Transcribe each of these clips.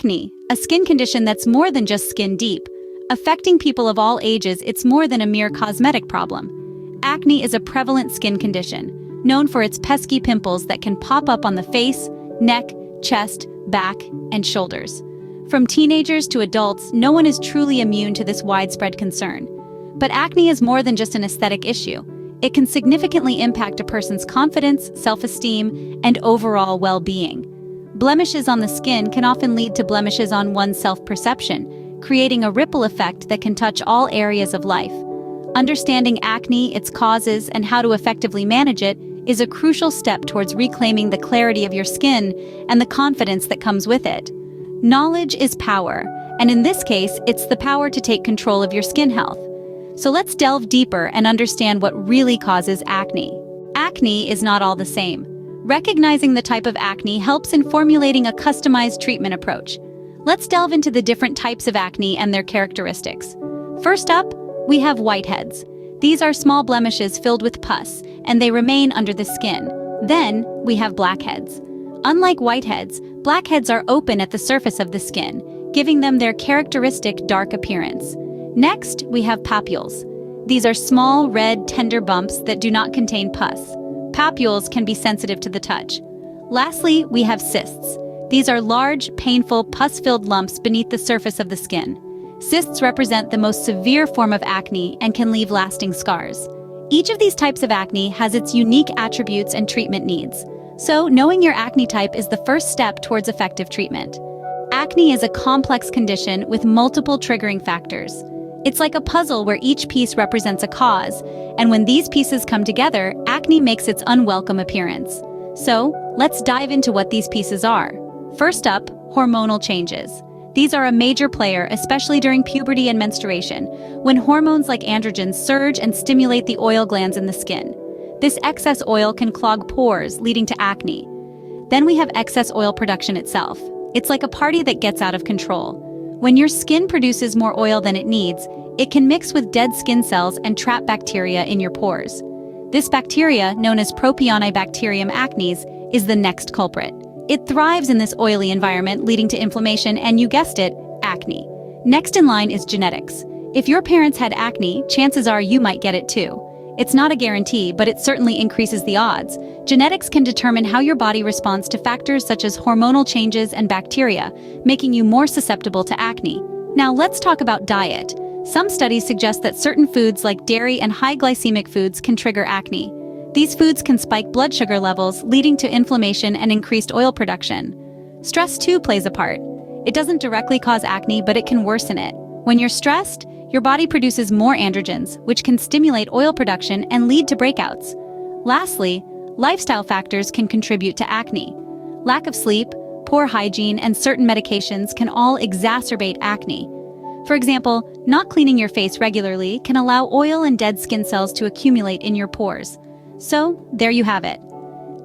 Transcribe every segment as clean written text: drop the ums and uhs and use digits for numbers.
Acne, a skin condition that's more than just skin deep. Affecting people of all ages, it's more than a mere cosmetic problem. Acne is a prevalent skin condition, known for its pesky pimples that can pop up on the face, neck, chest, back, and shoulders. From teenagers to adults, no one is truly immune to this widespread concern. But acne is more than just an aesthetic issue. It can significantly impact a person's confidence, self-esteem, and overall well-being. Blemishes on the skin can often lead to blemishes on one's self-perception, creating a ripple effect that can touch all areas of life. Understanding acne, its causes, and how to effectively manage it is a crucial step towards reclaiming the clarity of your skin and the confidence that comes with it. Knowledge is power, and in this case, it's the power to take control of your skin health. So let's delve deeper and understand what really causes acne. Acne is not all the same. Recognizing the type of acne helps in formulating a customized treatment approach. Let's delve into the different types of acne and their characteristics. First up, we have whiteheads. These are small blemishes filled with pus, and they remain under the skin. Then, we have blackheads. Unlike whiteheads, blackheads are open at the surface of the skin, giving them their characteristic dark appearance. Next, we have papules. These are small, red, tender bumps that do not contain pus. Papules can be sensitive to the touch. Lastly, we have cysts. These are large, painful, pus-filled lumps beneath the surface of the skin. Cysts represent the most severe form of acne and can leave lasting scars. Each of these types of acne has its unique attributes and treatment needs. So, knowing your acne type is the first step towards effective treatment. Acne is a complex condition with multiple triggering factors. It's like a puzzle where each piece represents a cause, and when these pieces come together, acne makes its unwelcome appearance. So, let's dive into what these pieces are. First up, hormonal changes. These are a major player, especially during puberty and menstruation, when hormones like androgens surge and stimulate the oil glands in the skin. This excess oil can clog pores, leading to acne. Then we have excess oil production itself. It's like a party that gets out of control. When your skin produces more oil than it needs, it can mix with dead skin cells and trap bacteria in your pores. This bacteria, known as Propionibacterium acnes, is the next culprit. It thrives in this oily environment, leading to inflammation and, you guessed it, acne. Next in line is genetics. If your parents had acne, chances are you might get it too. It's not a guarantee, but it certainly increases the odds. Genetics can determine how your body responds to factors such as hormonal changes and bacteria, making you more susceptible to acne. Now let's talk about diet. Some studies suggest that certain foods like dairy and high glycemic foods can trigger acne. These foods can spike blood sugar levels, leading to inflammation and increased oil production. Stress too plays a part. It doesn't directly cause acne, but it can worsen it. When you're stressed, your body produces more androgens, which can stimulate oil production and lead to breakouts. Lastly, lifestyle factors can contribute to acne. Lack of sleep, poor hygiene, and certain medications can all exacerbate acne. For example, not cleaning your face regularly can allow oil and dead skin cells to accumulate in your pores. So, there you have it.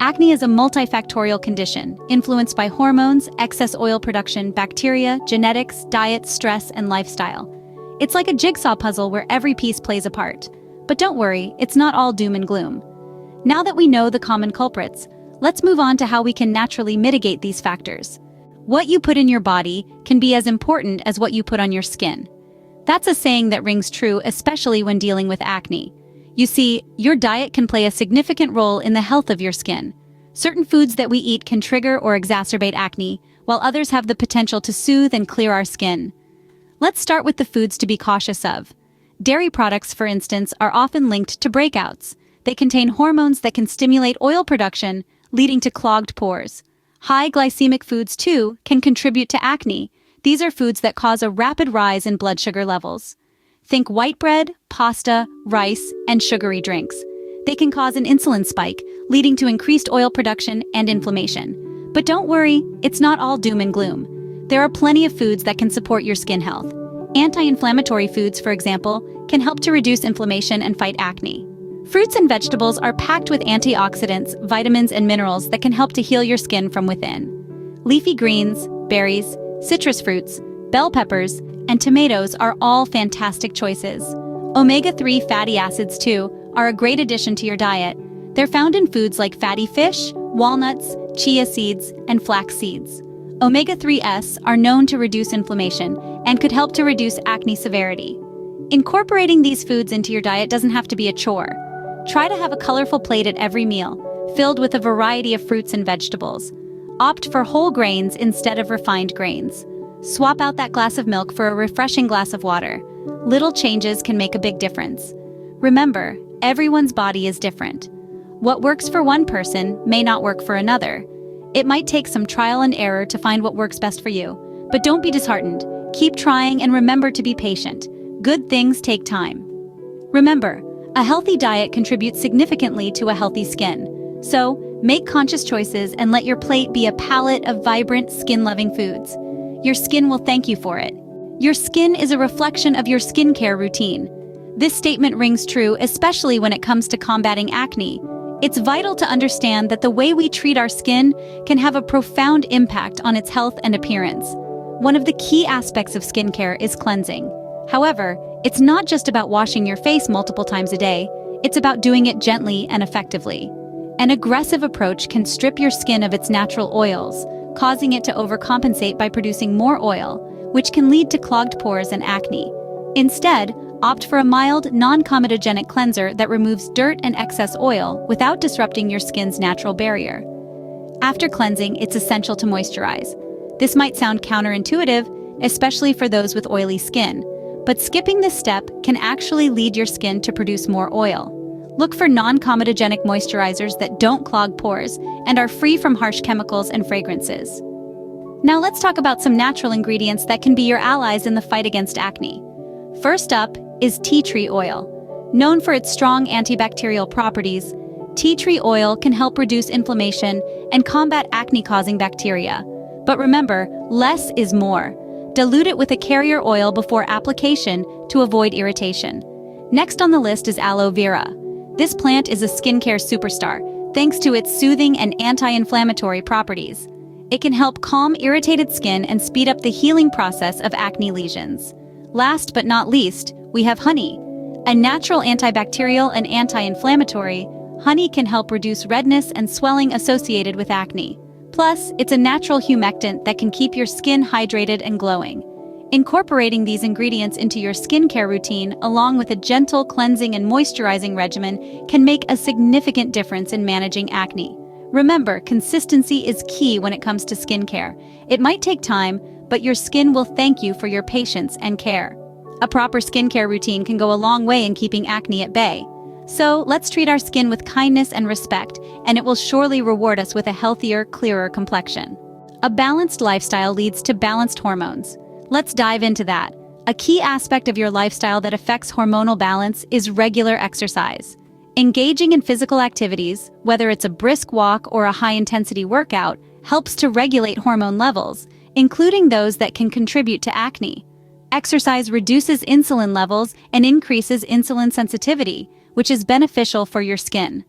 Acne is a multifactorial condition, influenced by hormones, excess oil production, bacteria, genetics, diet, stress, and lifestyle. It's like a jigsaw puzzle where every piece plays a part. But don't worry, it's not all doom and gloom. Now that we know the common culprits, let's move on to how we can naturally mitigate these factors. What you put in your body can be as important as what you put on your skin. That's a saying that rings true, especially when dealing with acne. You see, your diet can play a significant role in the health of your skin. Certain foods that we eat can trigger or exacerbate acne, while others have the potential to soothe and clear our skin. Let's start with the foods to be cautious of. Dairy products, for instance, are often linked to breakouts. They contain hormones that can stimulate oil production, leading to clogged pores. High glycemic foods, too, can contribute to acne. These are foods that cause a rapid rise in blood sugar levels. Think white bread, pasta, rice, and sugary drinks. They can cause an insulin spike, leading to increased oil production and inflammation. But don't worry, it's not all doom and gloom. There are plenty of foods that can support your skin health. Anti-inflammatory foods, for example, can help to reduce inflammation and fight acne. Fruits and vegetables are packed with antioxidants, vitamins, and minerals that can help to heal your skin from within. Leafy greens, berries, citrus fruits, bell peppers, and tomatoes are all fantastic choices. Omega-3 fatty acids, too, are a great addition to your diet. They're found in foods like fatty fish, walnuts, chia seeds, and flax seeds. Omega-3s are known to reduce inflammation and could help to reduce acne severity. Incorporating these foods into your diet doesn't have to be a chore. Try to have a colorful plate at every meal, filled with a variety of fruits and vegetables. Opt for whole grains instead of refined grains. Swap out that glass of milk for a refreshing glass of water. Little changes can make a big difference. Remember, everyone's body is different. What works for one person may not work for another. It might take some trial and error to find what works best for you. But don't be disheartened. Keep trying and remember to be patient. Good things take time. Remember, a healthy diet contributes significantly to a healthy skin. So, make conscious choices and let your plate be a palette of vibrant, skin-loving foods. Your skin will thank you for it. Your skin is a reflection of your skincare routine. This statement rings true, especially when it comes to combating acne. It's vital to understand that the way we treat our skin can have a profound impact on its health and appearance. One of the key aspects of skincare is cleansing. However, it's not just about washing your face multiple times a day, it's about doing it gently and effectively. An aggressive approach can strip your skin of its natural oils, causing it to overcompensate by producing more oil, which can lead to clogged pores and acne. Instead, opt for a mild, non-comedogenic cleanser that removes dirt and excess oil without disrupting your skin's natural barrier. After cleansing, it's essential to moisturize. This might sound counterintuitive, especially for those with oily skin, but skipping this step can actually lead your skin to produce more oil. Look for non-comedogenic moisturizers that don't clog pores and are free from harsh chemicals and fragrances. Now let's talk about some natural ingredients that can be your allies in the fight against acne. First up is tea tree oil. Known for its strong antibacterial properties, tea tree oil can help reduce inflammation and combat acne-causing bacteria. But remember, less is more. Dilute it with a carrier oil before application to avoid irritation. Next on the list is aloe vera. This plant is a skincare superstar, thanks to its soothing and anti-inflammatory properties. It can help calm irritated skin and speed up the healing process of acne lesions. Last but not least, we have honey. A natural antibacterial and anti-inflammatory, honey can help reduce redness and swelling associated with acne. Plus, it's a natural humectant that can keep your skin hydrated and glowing. Incorporating these ingredients into your skincare routine, along with a gentle cleansing and moisturizing regimen, can make a significant difference in managing acne. Remember, consistency is key when it comes to skincare. It might take time, but your skin will thank you for your patience and care. A proper skincare routine can go a long way in keeping acne at bay. So, let's treat our skin with kindness and respect, and it will surely reward us with a healthier, clearer complexion. A balanced lifestyle leads to balanced hormones. Let's dive into that. A key aspect of your lifestyle that affects hormonal balance is regular exercise. Engaging in physical activities, whether it's a brisk walk or a high-intensity workout, helps to regulate hormone levels, including those that can contribute to acne. Exercise reduces insulin levels and increases insulin sensitivity, which is beneficial for your skin.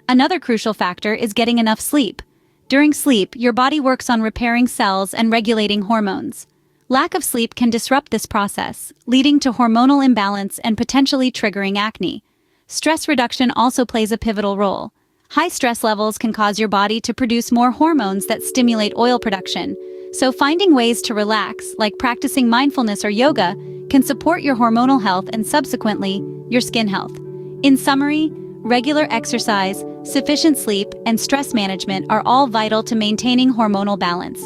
Another crucial factor is getting enough sleep. During sleep, your body works on repairing cells and regulating hormones. Lack of sleep can disrupt this process, leading to hormonal imbalance and potentially triggering acne. Stress reduction also plays a pivotal role. High stress levels can cause your body to produce more hormones that stimulate oil production, so finding ways to relax, like practicing mindfulness or yoga, can support your hormonal health and subsequently, your skin health. In summary, regular exercise, sufficient sleep, and stress management are all vital to maintaining hormonal balance.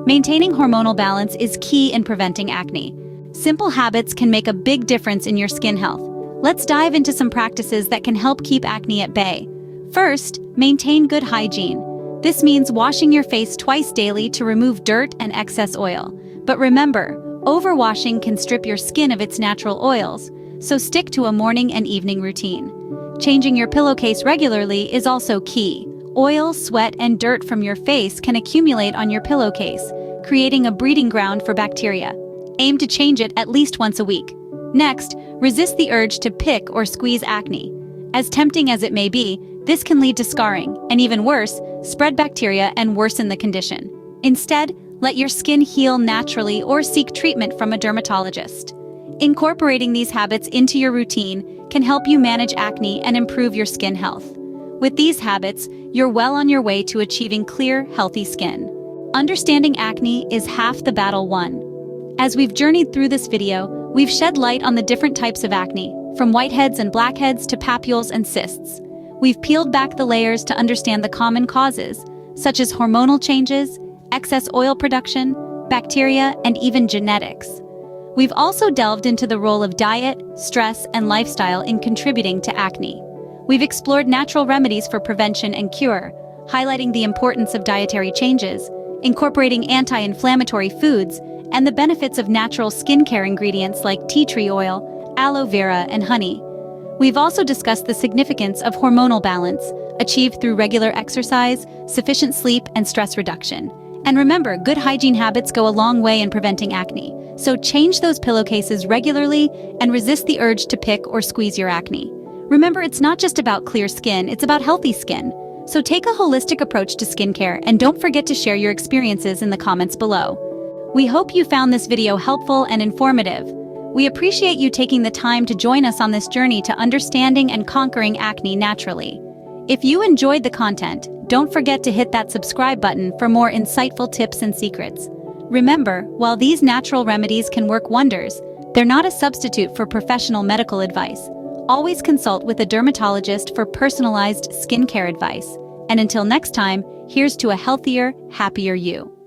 Maintaining hormonal balance is key in preventing acne. Simple habits can make a big difference in your skin health. Let's dive into some practices that can help keep acne at bay. First, maintain good hygiene. This means washing your face twice daily to remove dirt and excess oil. But remember, overwashing can strip your skin of its natural oils, so stick to a morning and evening routine. Changing your pillowcase regularly is also key. Oil, sweat, and dirt from your face can accumulate on your pillowcase, creating a breeding ground for bacteria. Aim to change it at least once a week. Next, resist the urge to pick or squeeze acne. As tempting as it may be, this can lead to scarring, and even worse, spread bacteria and worsen the condition. Instead, let your skin heal naturally or seek treatment from a dermatologist. Incorporating these habits into your routine can help you manage acne and improve your skin health. With these habits, you're well on your way to achieving clear, healthy skin. Understanding acne is half the battle won. As we've journeyed through this video, we've shed light on the different types of acne, from whiteheads and blackheads to papules and cysts. We've peeled back the layers to understand the common causes, such as hormonal changes, excess oil production, bacteria, and even genetics. We've also delved into the role of diet, stress, and lifestyle in contributing to acne. We've explored natural remedies for prevention and cure, highlighting the importance of dietary changes, incorporating anti-inflammatory foods, and the benefits of natural skincare ingredients like tea tree oil, aloe vera, and honey. We've also discussed the significance of hormonal balance, achieved through regular exercise, sufficient sleep, and stress reduction. And remember, good hygiene habits go a long way in preventing acne, so change those pillowcases regularly and resist the urge to pick or squeeze your acne. Remember, it's not just about clear skin, it's about healthy skin. So take a holistic approach to skincare and don't forget to share your experiences in the comments below. We hope you found this video helpful and informative. We appreciate you taking the time to join us on this journey to understanding and conquering acne naturally. If you enjoyed the content, don't forget to hit that subscribe button for more insightful tips and secrets. Remember, while these natural remedies can work wonders, they're not a substitute for professional medical advice. Always consult with a dermatologist for personalized skincare advice. And until next time, here's to a healthier, happier you.